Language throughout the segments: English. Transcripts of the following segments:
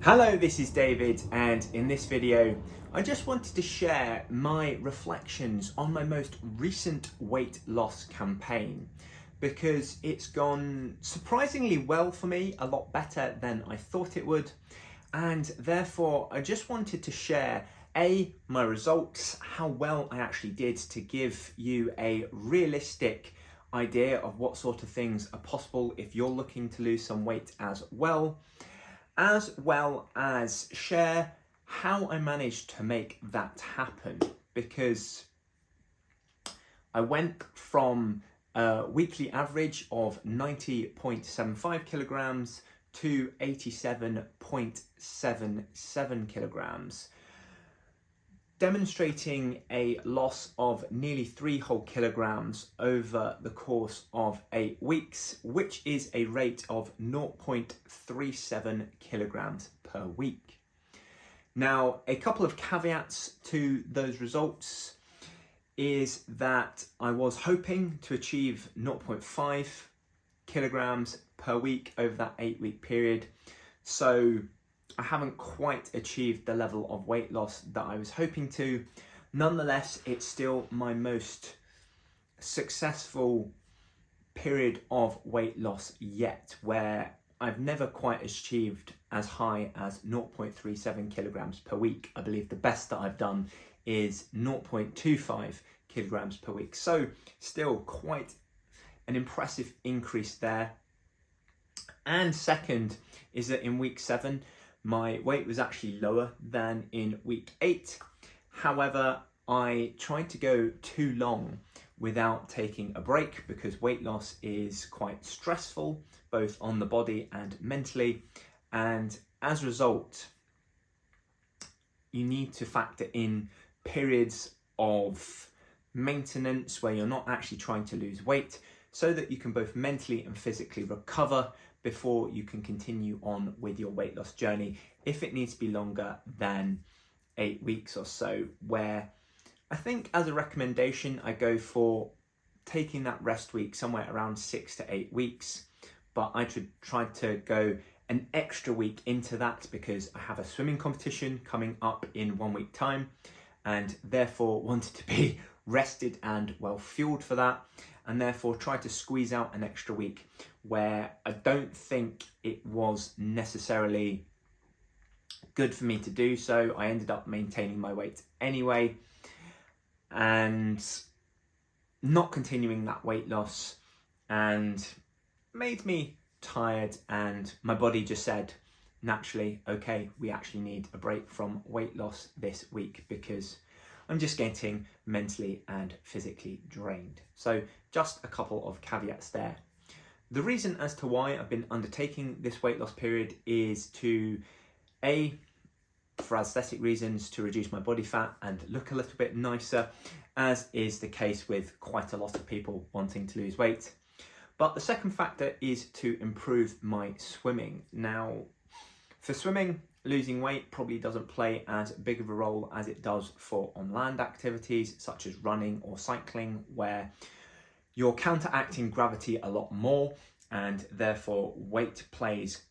Hello, this is David, and in this video I just wanted to share my reflections on my most recent weight loss campaign because it's gone surprisingly well for me, a lot better than I thought it would, and therefore I just wanted to share my results, how well I actually did, to give you a realistic idea of what sort of things are possible if you're looking to lose some weight as well as share how I managed to make that happen, because I went from a weekly average of 90.75 kilograms to 87.77 kilograms, demonstrating a loss of nearly 3 whole kilograms over the course of 8 weeks, which is a rate of 0.37 kilograms per week. Now, a couple of caveats to those results is that I was hoping to achieve 0.5 kilograms per week over that 8-week period. So I haven't quite achieved the level of weight loss that I was hoping to. Nonetheless, it's still my most successful period of weight loss yet, where I've never quite achieved as high as 0.37 kilograms per week. I believe the best that I've done is 0.25 kilograms per week. So still quite an impressive increase there. And second is that in week 7, my weight was actually lower than in week 8. However, I tried to go too long without taking a break because weight loss is quite stressful, both on the body and mentally. And as a result, you need to factor in periods of maintenance where you're not actually trying to lose weight, so that you can both mentally and physically recover before you can continue on with your weight loss journey, if it needs to be longer than 8 weeks or so, where I think as a recommendation I go for taking that rest week somewhere around 6 to 8 weeks, but I should try to go an extra week into that because I have a swimming competition coming up in 1 week time, and therefore wanted to be rested and well fueled for that, and therefore try to squeeze out an extra week where I don't think it was necessarily good for me to do so. I ended up maintaining my weight anyway and not continuing that weight loss, and made me tired, and my body just said naturally, okay, we actually need a break from weight loss this week because I'm just getting mentally and physically drained. So just a couple of caveats there. The reason as to why I've been undertaking this weight loss period is to, for aesthetic reasons, to reduce my body fat and look a little bit nicer, as is the case with quite a lot of people wanting to lose weight. But the second factor is to improve my swimming. Now, for swimming, losing weight probably doesn't play as big of a role as it does for on land activities such as running or cycling, where you're counteracting gravity a lot more, and therefore weight plays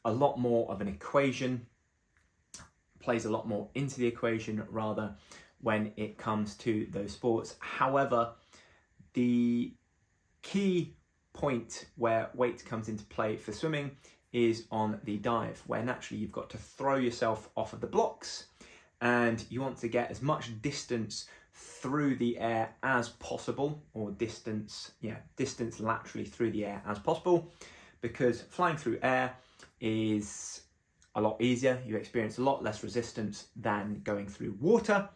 a lot more of an equation, plays a lot more into the equation rather, when it comes to those sports. However, the key point where weight comes into play for swimming is on the dive, where naturally you've got to throw yourself off of the blocks and you want to get as much distance through the air as possible, or distance laterally through the air as possible, because flying through air is a lot easier. You experience a lot less resistance than going through water,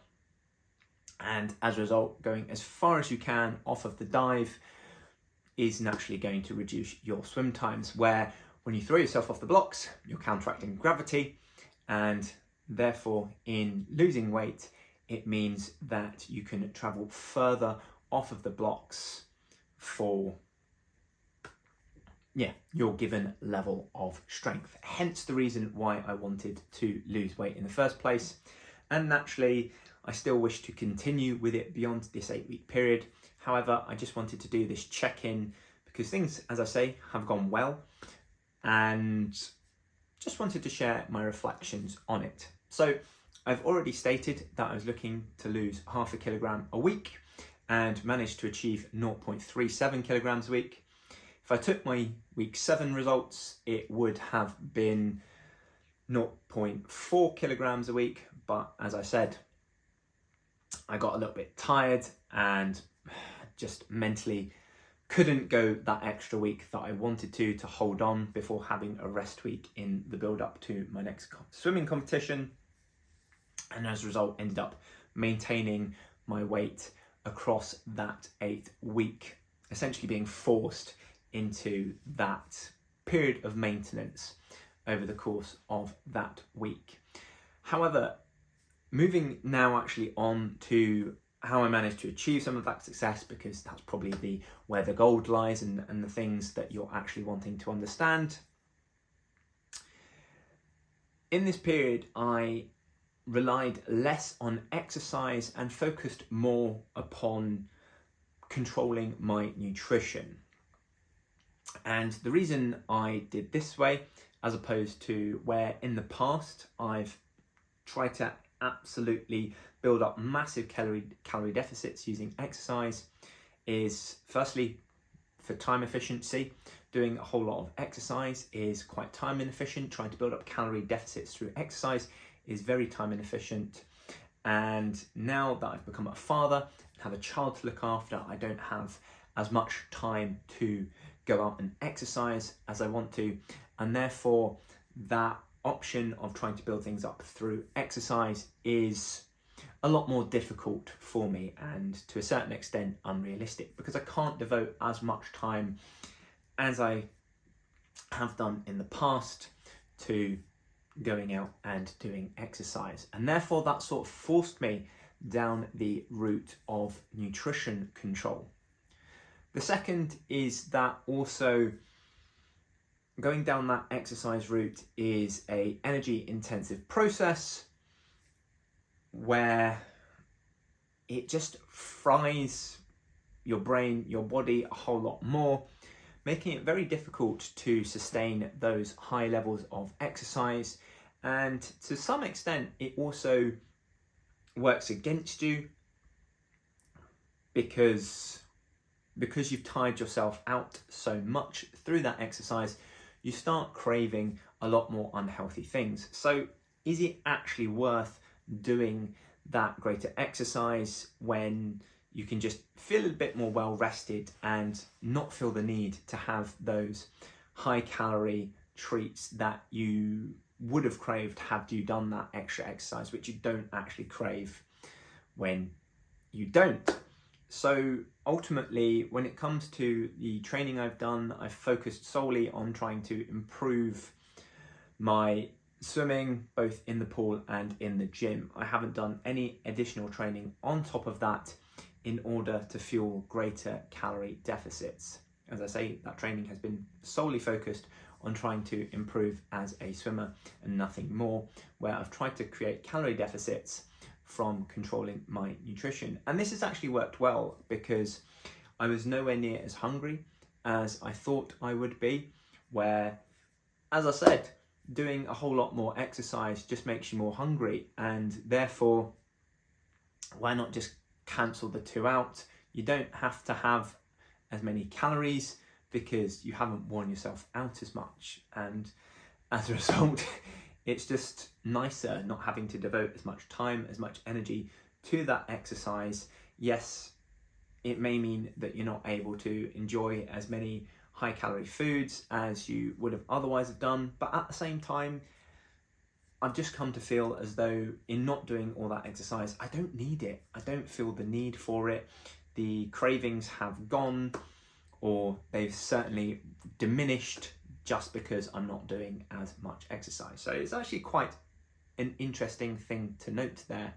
and as a result, going as far as you can off of the dive is naturally going to reduce your swim times, where when you throw yourself off the blocks, you're counteracting gravity, and therefore in losing weight, it means that you can travel further off of the blocks for your given level of strength. Hence the reason why I wanted to lose weight in the first place. And naturally, I still wish to continue with it beyond this 8-week period. However, I just wanted to do this check-in because things, as I say, have gone well, and just wanted to share my reflections on it. So I've already stated that I was looking to lose 0.5 kilogram a week and managed to achieve 0.37 kilograms a week. If I took my week 7 results, it would have been 0.4 kilograms a week, but as I said, I got a little bit tired and just mentally couldn't go that extra week that I wanted to hold on before having a rest week in the build up to my next swimming competition, and as a result ended up maintaining my weight across that 8th week, essentially being forced into that period of maintenance over the course of that week. However, moving now actually on to how I managed to achieve some of that success, because that's probably where the gold lies and the things that you're actually wanting to understand. In this period, I relied less on exercise and focused more upon controlling my nutrition. And the reason I did this way, as opposed to where in the past I've tried to absolutely build up massive calorie deficits using exercise, is firstly for time efficiency. Doing a whole lot of exercise is quite time inefficient. Trying to build up calorie deficits through exercise is very time inefficient. And now that I've become a father and have a child to look after, I don't have as much time to go out and exercise as I want to, and therefore that option of trying to build things up through exercise is a lot more difficult for me, and to a certain extent unrealistic, because I can't devote as much time as I have done in the past to going out and doing exercise, and therefore that sort of forced me down the route of nutrition control. The second is that also going down that exercise route is a energy intensive process where it just fries your brain, your body a whole lot more, making it very difficult to sustain those high levels of exercise. And to some extent, it also works against you because you've tired yourself out so much through that exercise, you start craving a lot more unhealthy things. So is it actually worth doing that greater exercise when you can just feel a bit more well rested and not feel the need to have those high calorie treats that you would have craved had you done that extra exercise, which you don't actually crave when you don't? So ultimately, when it comes to the training I've done, I've focused solely on trying to improve my swimming, both in the pool and in the gym. I haven't done any additional training on top of that in order to fuel greater calorie deficits. As I say, that training has been solely focused on trying to improve as a swimmer and nothing more, where I've tried to create calorie deficits from controlling my nutrition. And this has actually worked well, because I was nowhere near as hungry as I thought I would be, where, as I said, doing a whole lot more exercise just makes you more hungry, and therefore why not just cancel the two out? You don't have to have as many calories because you haven't worn yourself out as much, and as a result it's just nicer not having to devote as much time, as much energy to that exercise. Yes, it may mean that you're not able to enjoy as many high calorie foods as you would have otherwise have done, but at the same time, I've just come to feel as though in not doing all that exercise, I don't need it. I don't feel the need for it. The cravings have gone, or they've certainly diminished just because I'm not doing as much exercise. So it's actually quite an interesting thing to note there.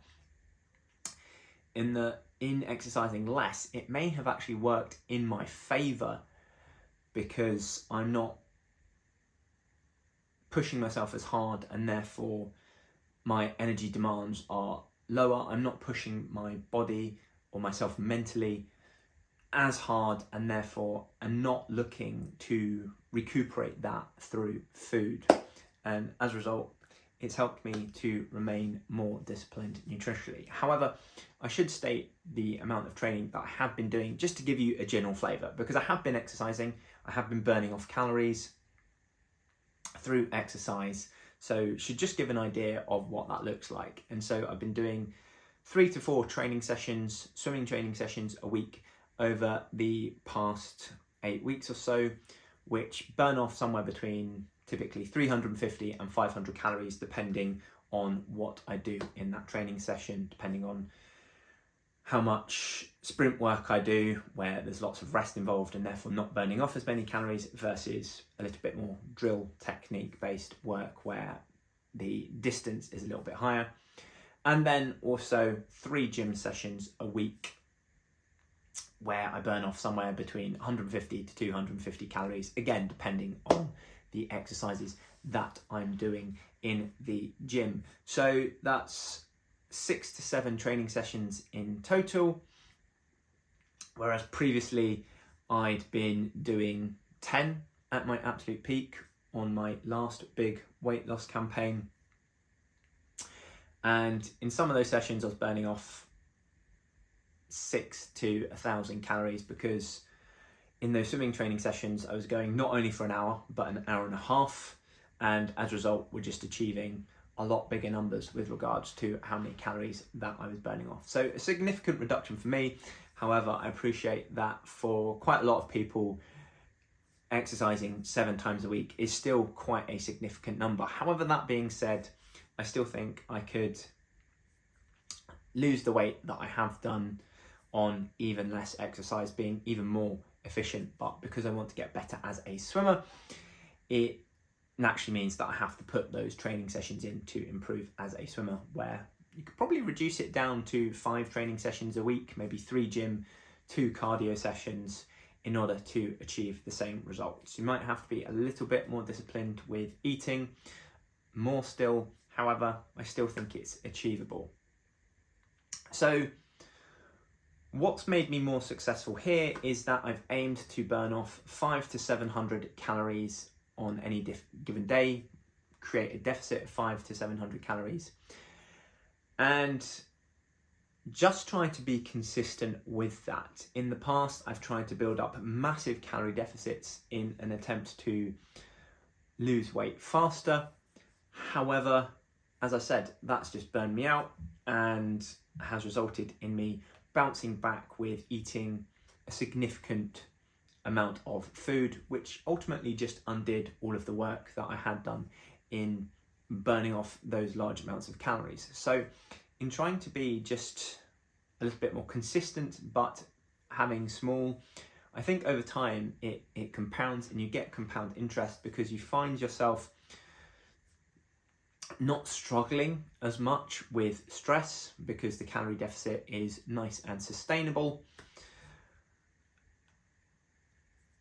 In exercising less, it may have actually worked in my favour, because I'm not pushing myself as hard, and therefore my energy demands are lower. I'm not pushing my body or myself mentally as hard, and therefore I'm not looking to recuperate that through food. and as a result, it's helped me to remain more disciplined nutritionally. However, I should state the amount of training that I have been doing just to give you a general flavour, because I have been exercising, I have been burning off calories through exercise, so should just give an idea of what that looks like. And so I've been doing 3 to 4 training sessions, swimming training sessions a week over the past 8 weeks or so, which burn off somewhere between typically 350 and 500 calories, depending on what I do in that training session, depending on how much sprint work I do, where there's lots of rest involved and therefore not burning off as many calories, versus a little bit more drill technique based work where the distance is a little bit higher. And then also 3 gym sessions a week where I burn off somewhere between 150 to 250 calories, again, depending on the exercises that I'm doing in the gym. So that's 6 to 7 training sessions in total, whereas previously I'd been doing 10 at my absolute peak on my last big weight loss campaign. And in some of those sessions I was burning off 6 to 1,000 calories, because in those swimming training sessions I was going not only for an hour but an hour and a half, and as a result we're just achieving a lot bigger numbers with regards to how many calories that I was burning off. So a significant reduction for me. However, I appreciate that for quite a lot of people, exercising 7 times a week is still quite a significant number. However, that being said, I still think I could lose the weight that I have done on even less exercise, being even more efficient. But because I want to get better as a swimmer, it naturally means that I have to put those training sessions in to improve as a swimmer, where you could probably reduce it down to 5 training sessions a week, maybe 3 gym, 2 cardio sessions, in order to achieve the same results. You might have to be a little bit more disciplined with eating, more still. However, I still think it's achievable. So what's made me more successful here is that I've aimed to burn off 500 to 700 calories on any given day, create a deficit of 500 to 700 calories, and just try to be consistent with that. In the past, I've tried to build up massive calorie deficits in an attempt to lose weight faster. However, as I said, that's just burned me out and has resulted in me bouncing back with eating a significant amount of food, which ultimately just undid all of the work that I had done in burning off those large amounts of calories. So in trying to be just a little bit more consistent but having small, I think over time it compounds, and you get compound interest because you find yourself not struggling as much with stress because the calorie deficit is nice and sustainable.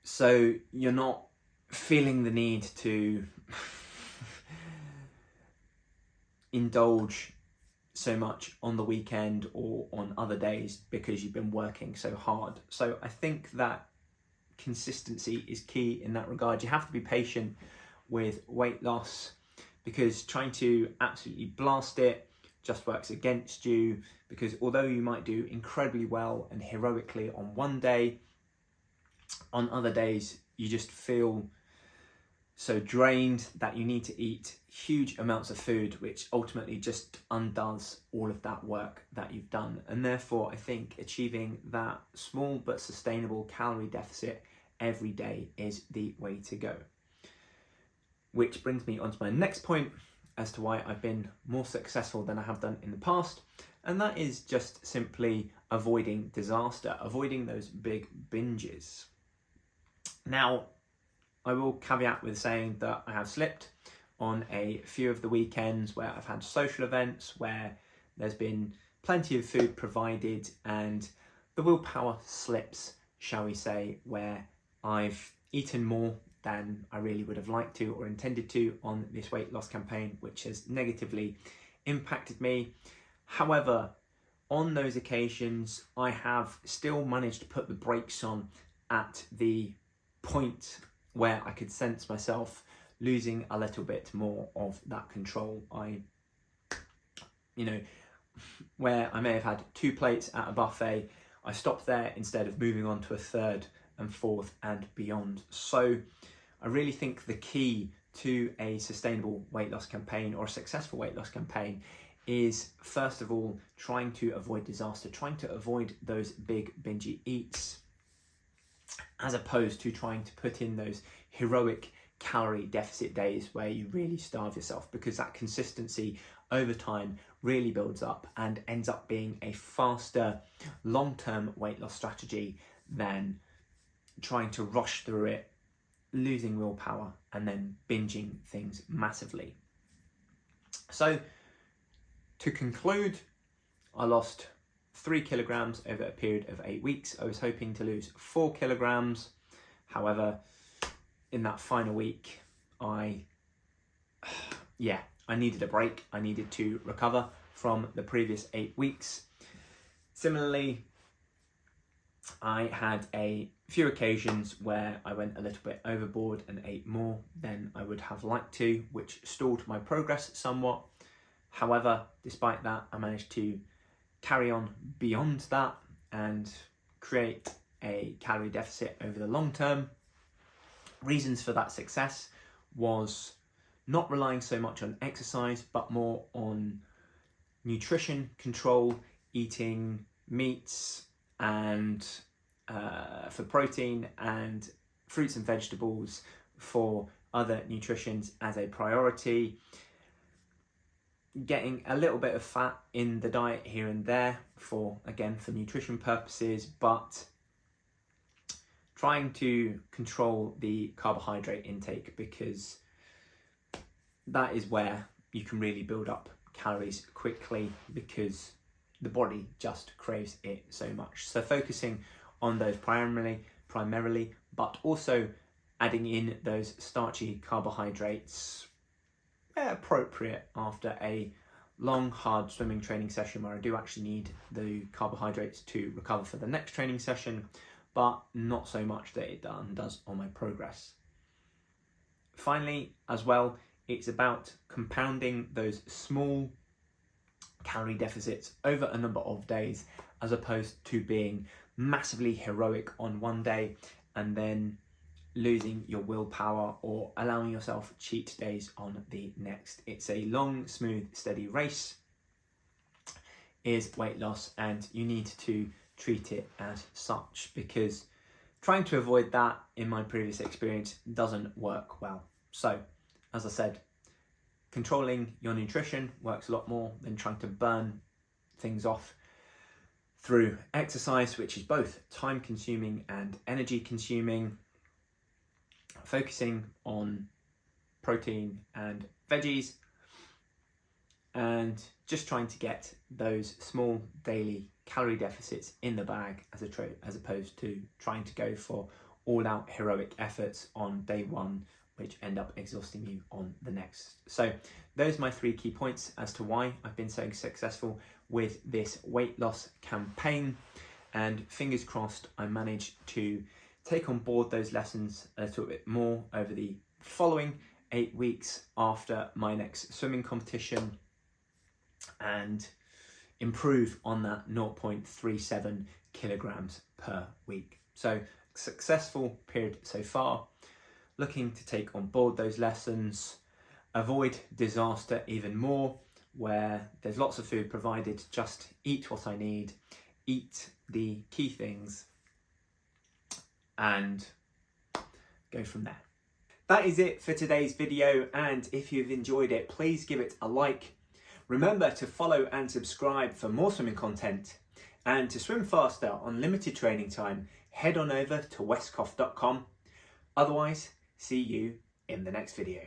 So you're not feeling the need to indulge so much on the weekend or on other days because you've been working so hard. So I think that consistency is key in that regard. You have to be patient with weight loss, because trying to absolutely blast it just works against you, because although you might do incredibly well and heroically on one day, on other days you just feel so drained that you need to eat huge amounts of food, which ultimately just undoes all of that work that you've done. And therefore I think achieving that small but sustainable calorie deficit every day is the way to go. Which brings me on to my next point as to why I've been more successful than I have done in the past, and that is just simply avoiding disaster, avoiding those big binges. Now, I will caveat with saying that I have slipped on a few of the weekends where I've had social events where there's been plenty of food provided, and the willpower slips, shall we say, where I've eaten more than I really would have liked to or intended to on this weight loss campaign, which has negatively impacted me. However, on those occasions, I have still managed to put the brakes on at the point where I could sense myself losing a little bit more of that control. Where I may have had 2 plates at a buffet, I stopped there instead of moving on to a 3rd and 4th and beyond. So I really think the key to a sustainable weight loss campaign or a successful weight loss campaign is, first of all, trying to avoid disaster, trying to avoid those big bingy eats, as opposed to trying to put in those heroic calorie deficit days where you really starve yourself, because that consistency over time really builds up and ends up being a faster long-term weight loss strategy than trying to rush through it, losing willpower and then binging things massively. So to conclude, I lost 3 kilograms over a period of 8 weeks. I was hoping to lose 4 kilograms. However, in that final week, I needed a break. I needed to recover from the previous 8 weeks. Similarly, I had a few occasions where I went a little bit overboard and ate more than I would have liked to, which stalled my progress somewhat. However, despite that, I managed to carry on beyond that and create a calorie deficit over the long term. Reasons for that success was not relying so much on exercise, but more on nutrition control, eating meats and for protein, and fruits and vegetables for other nutritions as a priority. Getting a little bit of fat in the diet here and there for nutrition purposes, but trying to control the carbohydrate intake, because that is where you can really build up calories quickly, because the body just craves it so much. So focusing on those primarily, but also adding in those starchy carbohydrates where appropriate after a long, hard swimming training session where I do actually need the carbohydrates to recover for the next training session, but not so much that it does on my progress. Finally, as well, it's about compounding those small calorie deficits over a number of days, as opposed to being massively heroic on one day and then losing your willpower or allowing yourself cheat days on the next. It's a long, smooth, steady race is weight loss, and you need to treat it as such, because trying to avoid that, in my previous experience, doesn't work well. So, as I said, controlling your nutrition works a lot more than trying to burn things off through exercise, which is both time consuming and energy consuming. Focusing on protein and veggies, and just trying to get those small daily calorie deficits in the bag as opposed to trying to go for all-out heroic efforts on day one, which end up exhausting you on the next. So those are my 3 key points as to why I've been so successful with this weight loss campaign, and fingers crossed I managed to take on board those lessons a little bit more over the following 8 weeks after my next swimming competition, and improve on that 0.37 kilograms per week. So successful period so far. Looking to take on board those lessons, avoid disaster even more, where there's lots of food provided, just eat what I need, eat the key things, and go from there. That is it for today's video, and if you've enjoyed it, please give it a like. Remember to follow and subscribe for more swimming content, and to swim faster on limited training time, head on over to westcough.com. Otherwise, see you in the next video.